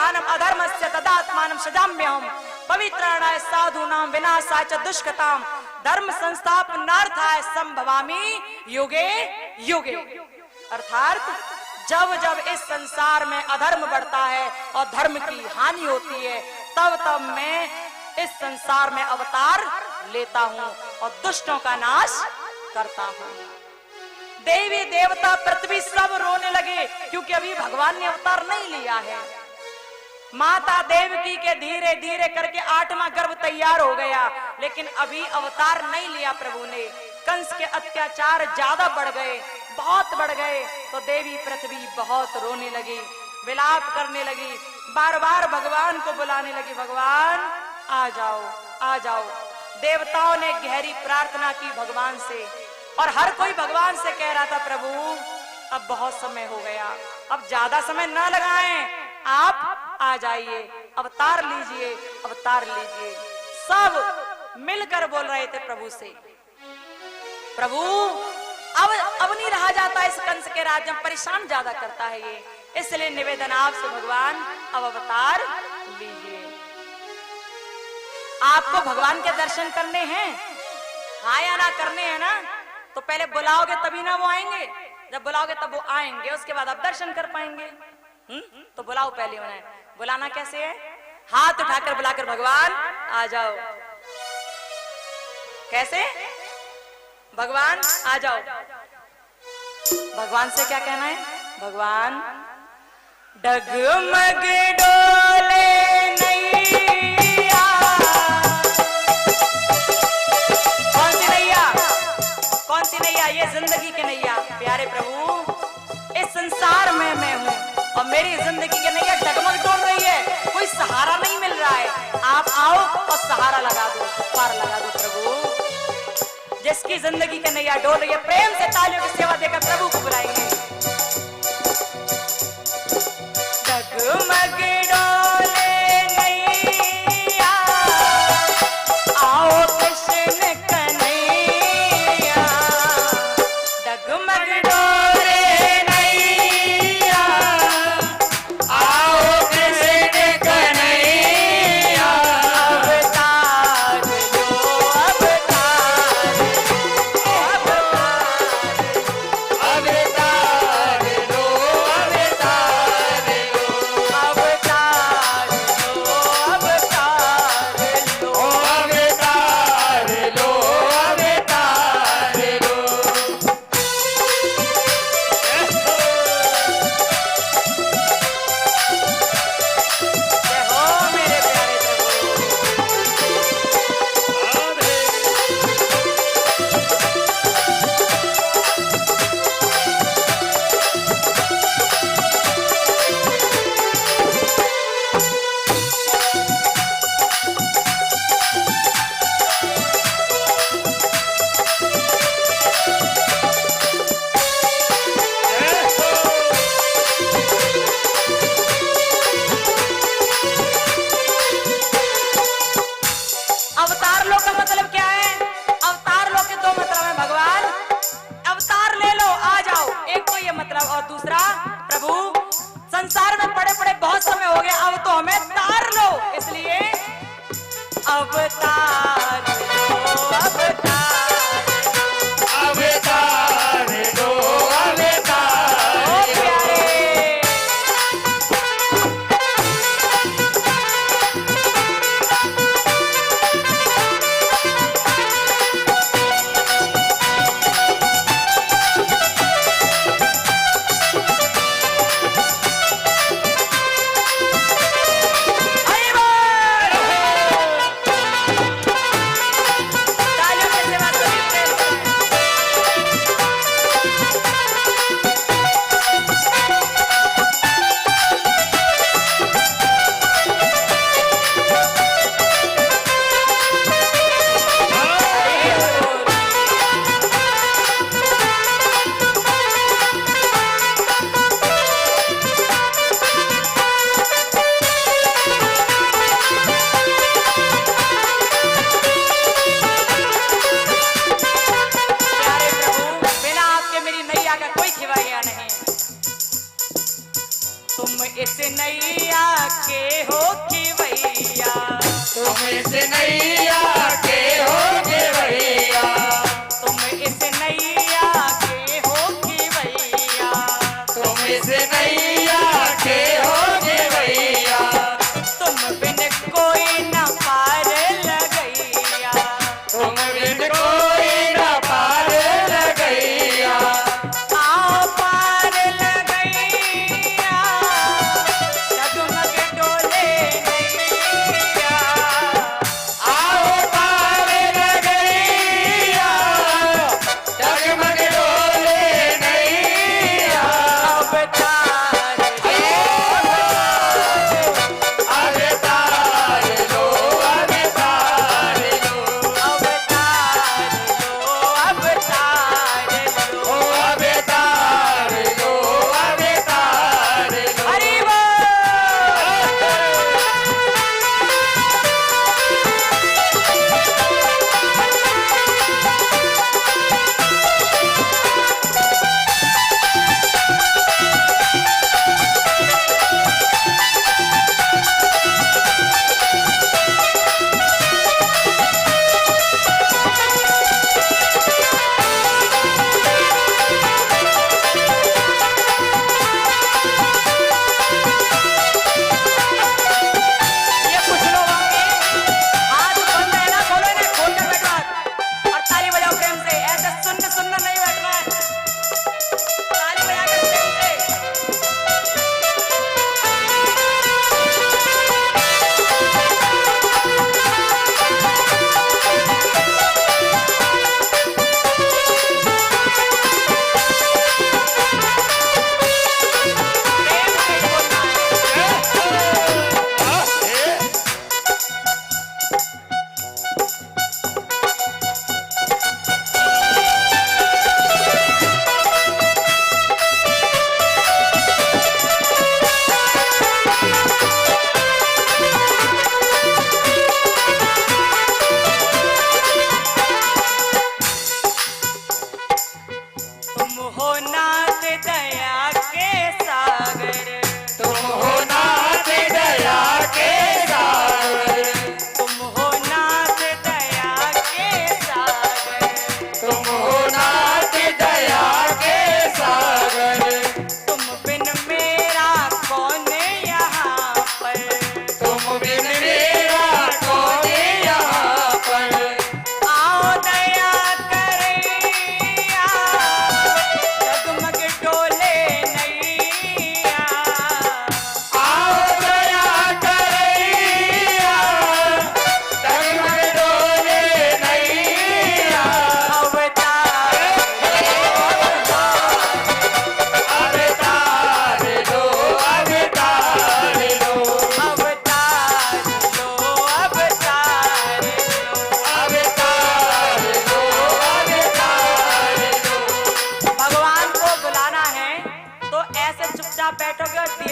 स्थानम अधर्मस्य तदात्मानं सजाम्यहम् पवित्राणाय साधूनां विनाशाय च दुष्कृताम् धर्म संस्थापनार्थाय संभवामि युगे युगे। अर्थात जब जब इस संसार में अधर्म बढ़ता है और धर्म की हानि होती है, तब तब मैं इस संसार में अवतार लेता हूँ और दुष्टों का नाश करता हूँ। देवी देवता पृथ्वी सब रोने लगे, क्योंकि अभी भगवान ने अवतार नहीं लिया है। माता देवकी के धीरे धीरे करके 8वां गर्भ तैयार हो गया, लेकिन अभी अवतार नहीं लिया प्रभु ने। कंस के अत्याचार ज्यादा बढ़ गए, बहुत बढ़ गए, तो देवी पृथ्वी बहुत रोने लगी, विलाप करने लगी, बार बार भगवान को बुलाने लगी, भगवान आ जाओ आ जाओ। देवताओं ने गहरी प्रार्थना की भगवान से, और हर कोई भगवान से कह रहा था प्रभु अब बहुत समय हो गया, अब ज्यादा समय न लगाएं, आप आ जाइए, अवतार लीजिए अवतार लीजिए। सब मिलकर बोल रहे थे प्रभु से, प्रभु अब नहीं रहा जाता इस कंस के राज्य में, परेशान ज्यादा करता है ये, इसलिए निवेदन आपसे भगवान अब अवतार लीजिए। आपको भगवान के दर्शन करने हैं, हाँ या ना करने हैं ना, तो पहले बुलाओगे तभी ना वो आएंगे, जब बुलाओगे तब वो आएंगे, उसके बाद आप दर्शन कर पाएंगे। तो बुलाओ पहले उन्हें। बुलाना कैसे है? हाथ उठाकर बुलाकर भगवान आ जाओ। कैसे? भगवान आ जाओ। भगवान से क्या कहना है? भगवान डगमग डोले नैया। कौन सी नैया? कौन सी नैया? ये जिंदगी की नैया। प्यारे प्रभु, इस संसार में मैं हूँ और मेरी जिंदगी की नैया डगमग डोल रही है, कोई सहारा नहीं मिल रहा है। आप आओ और सहारा लगा दो, पार लगा दो प्रभु। जिसकी जिंदगी की नैया डोल रही है, प्रेम से तालियों की सेवा देकर प्रभु को बुलाएंगे। डगमग डोले नैया, आओ कृष्ण कन्हैया। डगमग डोले नैया, आओ कृष्ण कन्हैया। अवतार लो अवतार, अवतार लो अवतार लो, अवतार लो अवतार लो, अवतार लो अवतार लो। जय हो मेरे प्यारे अवतार लो का मतलब क्या है? अवतार लो के दो मतलब है भगवान, अवतार ले लो आ जाओ, एक तो ये मतलब, और दूसरा प्रभु संसार में पड़े पड़े बहुत समय हो गया, अब तो हमें तार लो, इसलिए अवतार लो अवतार, अवतार लो अवतार ओ प्यारे। हरि बोल।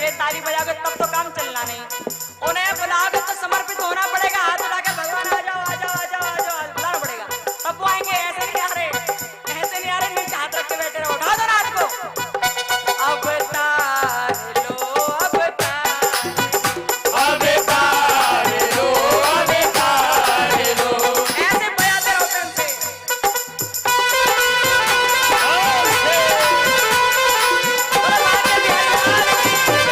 करेंगे, ताली बजाओगे तब तो काम चलना नहीं। उन्हें बुलाओगे तो समर्पित होना पड़ेगा, हाथ उठाकर भगवान आ जाओ आ जाओ आ जाओ आ जाओ बुलाना पड़ेगा, तब वो आएंगे। ऐसे नहीं आ रहे, ऐसे नहीं आ रहे, नीचे हाथ रख के बैठे रहो। उठा दो ना हाथ को। अवतार लो अवतार, अवतार लो अवतार लो। ऐसे बजाते रहो प्रेम से। बोलो बाके बिहारी लाल प्रेम से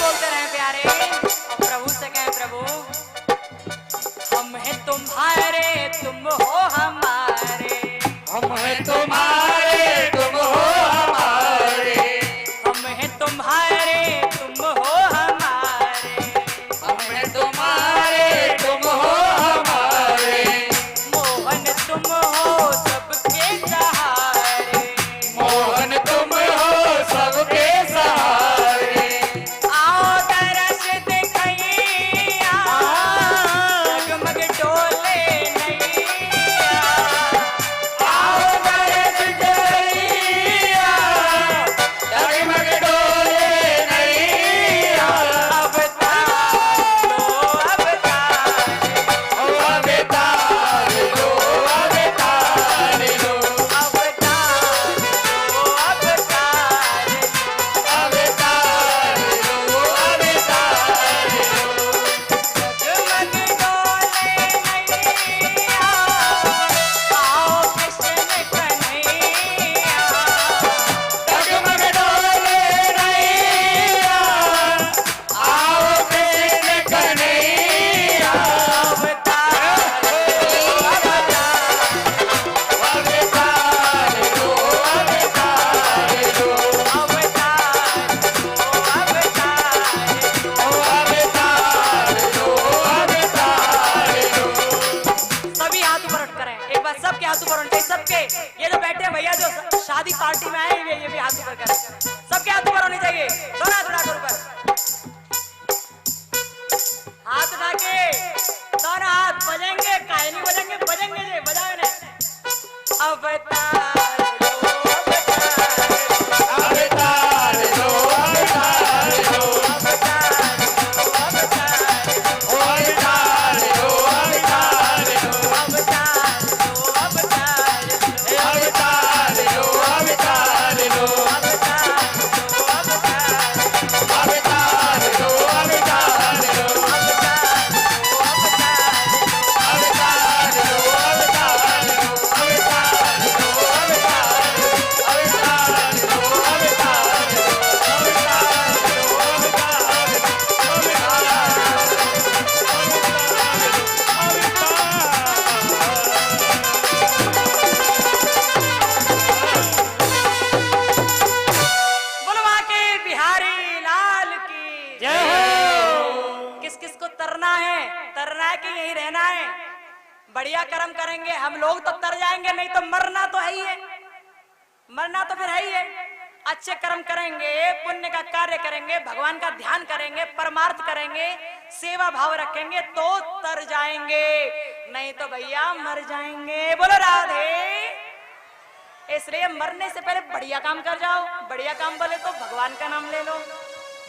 बोलते रहे प्यारे। और प्रभु से कहें, प्रभु हम हैं तुम्हारे, तुम हो हमारे। हम हैं तुम्हारे, तुम हो हमारे। हम हैं तुम्हारे, तुम हो हमारे। हम हैं तुम्हारे, तुम हो हमारे। मोहन तुम हो सबके सहारे। मोहन तुम हो सबके सहारे। आओ तरस दिखैया, जगमग डोले नैया। आओ दर्द जइया, जगमग डोले नैया। अवतार लो अवतार, ओ अवतार लो अवतार लो। अवतार लो अवतार, अवतार लो अवतार लो। जगमग डोले नैया। आओ कृष्ण कन्हैया। जगमग डोले नैया, आओ कृष्ण कन्हैया। अवतार लो अवतार, अवतार लो अवतार लो। अवतार लो अवतार। ओ अवतार लो अवतार लो। सभी हाथ ऊपर उठ करें, एक बार सबके हाथ ऊपर उठे, सबके। ये जो बैठे हैं भैया, जो शादी पार्टी में आए हुए, ये भी हाथ ऊपर करें। सबके हाथ ऊपर होने चाहिए, दोनों हाथ उठाकर ऊपर, हाथ उठा के दोनों हाथ बजेंगे, काहे नहीं बजेंगे, बजेंगे जी, बजाओ इन्हें। अवतार लो अवतार, अवतार लो अवतार लो। अवतार लो अवतार, ओ अवतार लो अवतार लो। अवतार लो अवतार, हे अवतार लो अवतार लो। अवतार लो अवतार, अवतार लो अवतार लो। अवतार लो अवतार लो। अवतार लो अवतार लो। अवतार लो अवतार लो। अवतार लो अवतार लो। बुलवा के बिहारी लाल की जय हो। किस किस को तरना है, तरना है कि यही रहना है? बढ़िया कर्म करेंगे हम लोग तो तर जाएंगे, नहीं तो मरना तो है ही है, मरना तो फिर है ही है। अच्छे कर्म करेंगे, पुण्य का कार्य करेंगे, भगवान का ध्यान करेंगे, परमार्थ करेंगे, सेवा भाव रखेंगे तो तर जाएंगे, नहीं तो भैया मर जाएंगे। बोलो राधे। इसलिए मरने से पहले बढ़िया काम कर जाओ। बढ़िया काम बोले तो भगवान का नाम ले लो,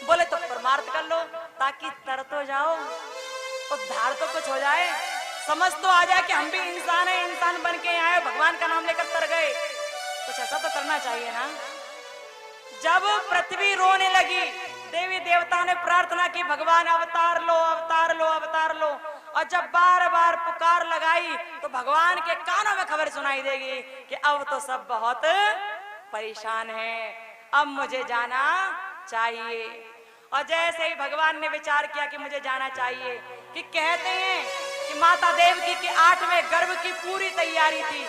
बोले तो परमार्थ कर लो, ताकि तर तो जाओ, उद्धार तो कुछ हो जाए, समझ तो आ जाए कि हम भी इंसान है, इंसान बन के आए, भगवान का नाम लेकर तर गए। कुछ ऐसा तो करना चाहिए ना। जब पृथ्वी रोने लगी, देवी देवता ने प्रार्थना की, भगवान अवतार लो अवतार लो अवतार लो। और जब बार बार पुकार लगाई तो भगवान के कानों में खबर सुनाई देगी कि अब तो सब बहुत परेशान हैं, अब मुझे जाना चाहिए। और जैसे ही भगवान ने विचार किया कि मुझे जाना चाहिए, कि कहते हैं कि माता देवकी के 8वें गर्भ की पूरी तैयारी थी,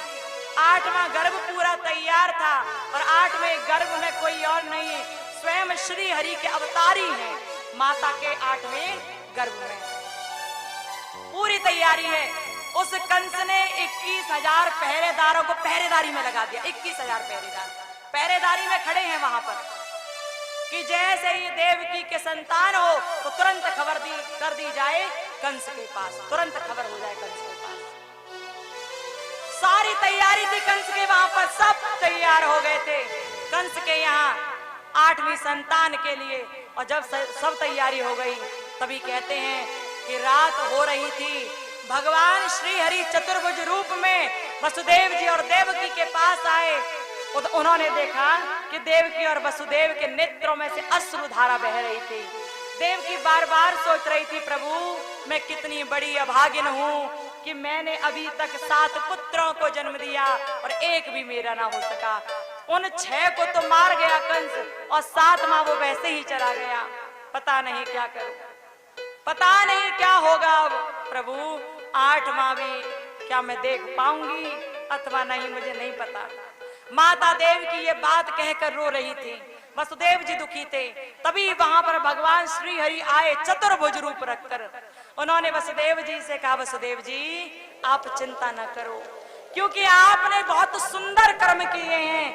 8वां गर्भ पूरा तैयार था और 8वें गर्भ में कोई और नहीं, स्वयं श्री हरि के अवतारी हैं माता के 8वें गर्भ में। पूरी तैयारी है। उस कंस ने 21,000 पहरेदारों को पहरेदारी में लगा दिया। 21,000 पहरेदार पहरेदारी में खड़े हैं वहां पर कि जैसे ही देवकी के संतान हो तो तुरंत खबर कर दी जाए कंस के पास, तुरंत खबर हो जाए कंस के पास। सारी तैयारी थी कंस के वहां पर, सब तैयार हो गए थे कंस के यहाँ 8वीं संतान के लिए। और जब सब तैयारी हो गई तभी कहते हैं कि रात हो रही थी, भगवान श्री हरि चतुर्भुज रूप में वसुदेव जी और देवकी के पास आए। उन्होंने देखा कि देवकी और वसुदेव के नेत्रों में से अश्रु धारा बह रही थी। देवकी बार बार सोच रही थी, प्रभु मैं कितनी बड़ी अभागिन हूँ कि मैंने अभी तक 7 पुत्रों को जन्म दिया और एक भी मेरा ना हो सका। उन 6 को तो मार गया कंस और 7वां वो वैसे ही चला गया। पता नहीं क्या करूं, पता नहीं क्या होगा अब प्रभु, 8वां भी क्या मैं देख पाऊंगी अथवा नहीं, मुझे नहीं पता। माता देव की ये बात कहकर रो रही थी। वसुदेव जी दुखी थे। तभी वहां पर भगवान श्री हरि आए चतुर्भुज रूप रखकर। उन्होंने वसुदेव जी से कहा, वसुदेव जी आप चिंता न करो, क्योंकि आपने बहुत सुंदर कर्म किए हैं,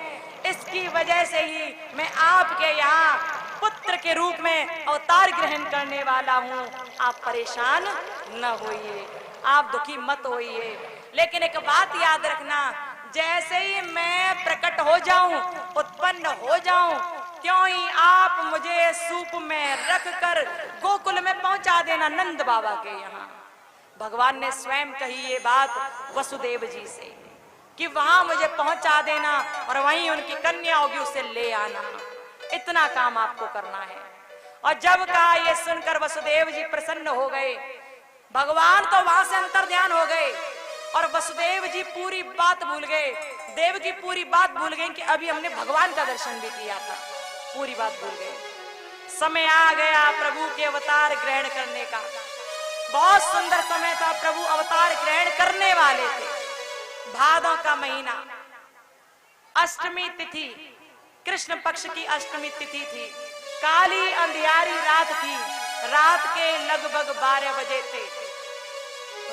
इसकी वजह से ही मैं आपके यहाँ पुत्र के रूप में अवतार ग्रहण करने वाला हूँ। आप परेशान न होइए, आप दुखी मत होइए। लेकिन एक बात याद रखना, जैसे ही मैं प्रकट हो जाऊं, उत्पन्न हो जाऊं, त्यों ही आप मुझे सूप में रखकर गोकुल में पहुंचा देना नंद बाबा के यहाँ। भगवान ने स्वयं कही ये बात वसुदेव जी से कि वहां मुझे पहुंचा देना और वहीं उनकी कन्या होगी, उसे ले आना, इतना काम आपको करना है। और जब कहा ये सुनकर वसुदेव जी प्रसन्न हो गए। भगवान तो वहां से अंतर्ध्यान हो गए और वसुदेव जी पूरी बात भूल गए, देव की पूरी बात भूल गए कि अभी हमने भगवान का दर्शन भी किया था, पूरी बात भूल गए। समय आ गया प्रभु के अवतार ग्रहण करने का। बहुत सुंदर समय था, प्रभु अवतार ग्रहण करने वाले थे। भादों का महीना, अष्टमी तिथि, कृष्ण पक्ष की अष्टमी तिथि थी। काली अंधियारी रात थी, रात के लगभग 12 बजे थे।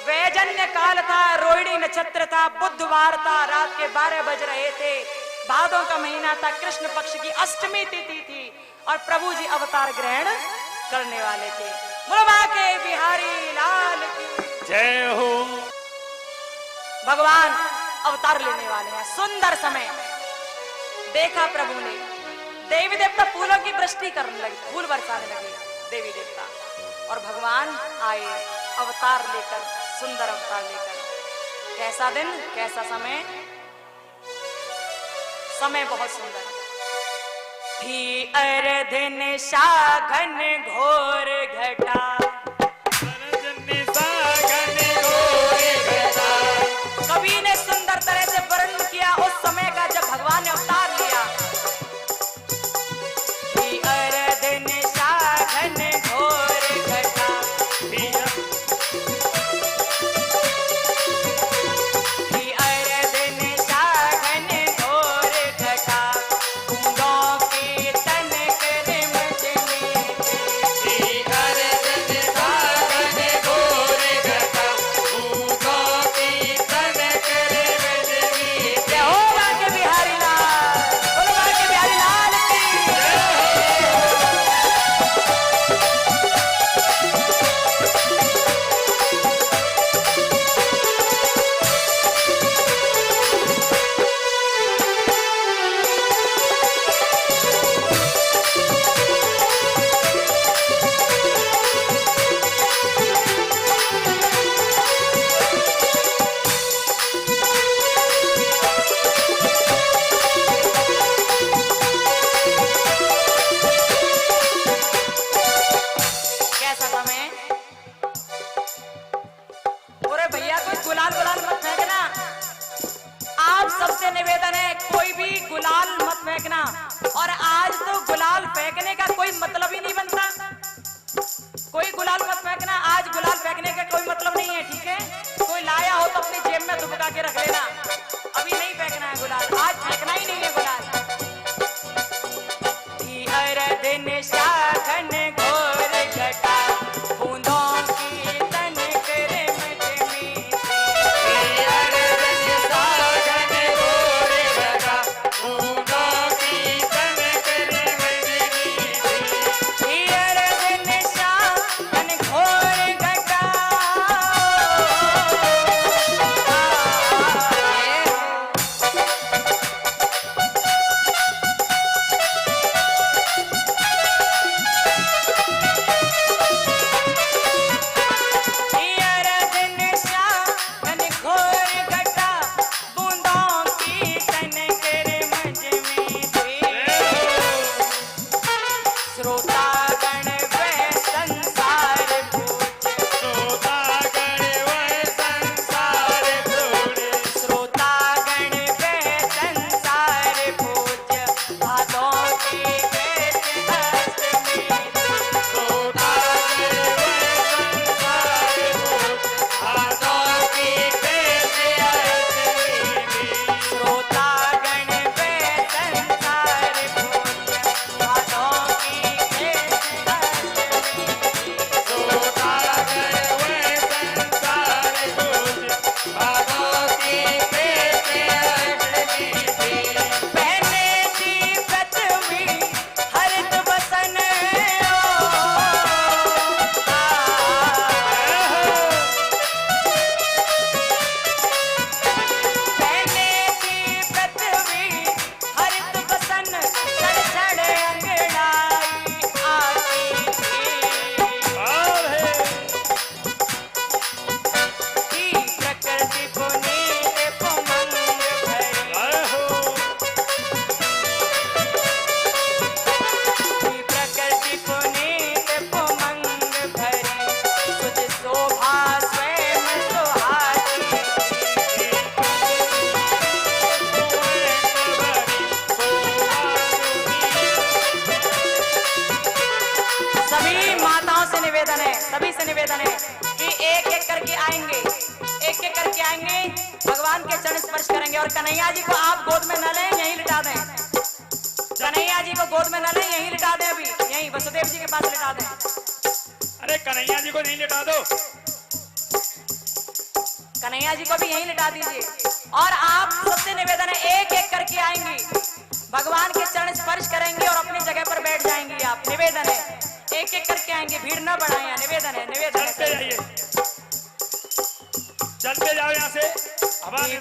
वैजन्य काल था, रोहिणी नक्षत्र था, बुधवार था, रात के 12 बज रहे थे। भादों का महीना था, कृष्ण पक्ष की अष्टमी तिथि थी और प्रभु जी अवतार ग्रहण करने वाले थे। मुरबा के बिहारी लाल की जय हो। भगवान अवतार लेने वाले हैं। सुंदर समय देखा प्रभु ने, देवी देवता फूलों की वृष्टि करने लगे, फूल बरसाने लगे देवी देवता, और भगवान आए अवतार लेकर, सुंदर अवतार लेकर। कैसा दिन, कैसा समय, समय बहुत सुंदर। थी अर्धन शाघन घोर घटा, कवि ने सुंदर तरह से वर्णन किया उस समय का जब भगवान ने अवतार लिया। थी अर्धन शाघन घोर घटा, थी अर्धन शाघन घोर घटा, कुंडों के तन कर मचने, थी अर्धन गुलाल गुलाल मत फेंकना। आप सबसे निवेदन है कोई भी गुलाल मत फेंकना। और आज तो गुलाल फेंकने का कोई मतलब ही नहीं बनता। कोई गुलाल मत फेंकना। आज गुलाल फेंकने का कोई मतलब नहीं है, ठीक है? कोई लाया हो तो अपनी जेब में दुबका के रख लेना। अभी नहीं फेंकना है गुलाल, आज फेंकना ही नहीं है गुलाल। दिन शाखन घोर घटा बूंदों की तनिक रिमझिमी सभी से निवेदन है कि एक एक करके आएंगे, एक एक करके आएंगे, भगवान के चरण स्पर्श करेंगे। और कन्हैया जी को आप गोद में न लें, यहीं लिटा दें। कन्हैया जी को गोद में न लें, यहीं लिटा दें। अभी यहीं वसुदेव जी के पास लिटा दें। अरे कन्हैया जी को नहीं लिटा दो, कन्हैया जी को भी यहीं लिटा दीजिए। और आप सबसे निवेदन है एक एक करके आएंगी, भगवान के चरण स्पर्श करेंगे और अपनी जगह पर बैठ जाएंगी। आप निवेदन है एक एक करके आएंगे, भीड़ न बढ़ाएं। निवेदन है, निवेदन है। चलते जाइए, चलते जाओ यहाँ से। हवा में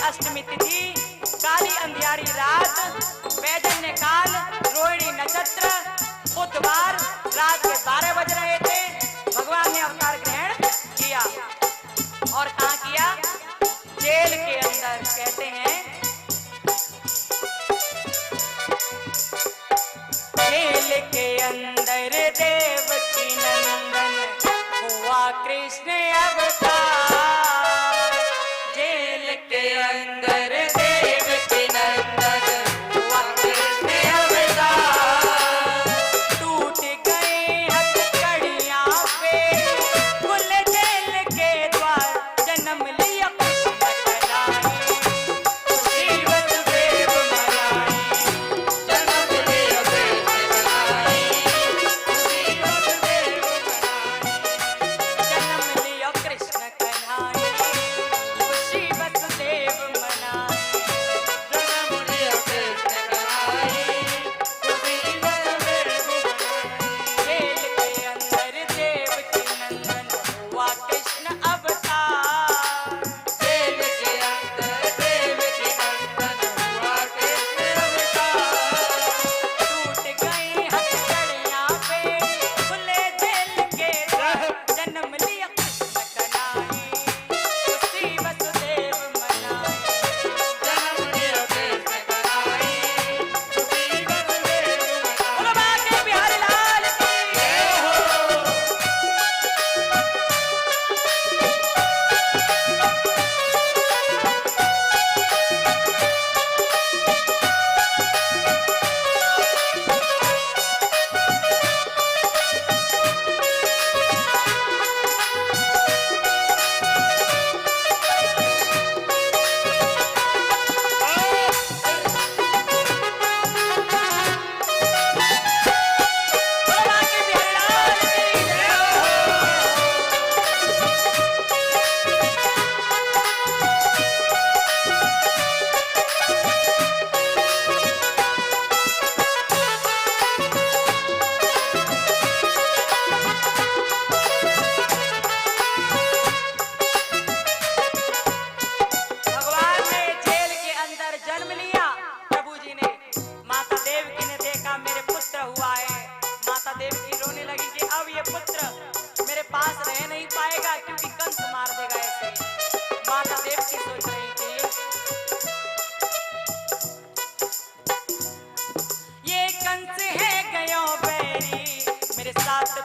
अष्टमी तिथि, काली अंधियारी रात, वैजन्य काल, रोहिणी नक्षत्र, बुधवार रात के 12 बज रहे थे। भगवान ने अवतार ग्रहण किया। और कहाँ किया? जेल के अंदर। कहते हैं जेल के अंदर देवकी नंदन हुआ कृष्ण अवतार। जेल के अंदर देवकी नंदन हुआ कृष्ण अवतार। टूट गई हथकड़ियां पे माता देवकी रोने लगी कि अब ये पुत्र मेरे पास रह नहीं पाएगा क्योंकि कंस मार देगा ऐसे। माता देवकी सोच रही थी ये कंस है गयो बैरी मेरे साथ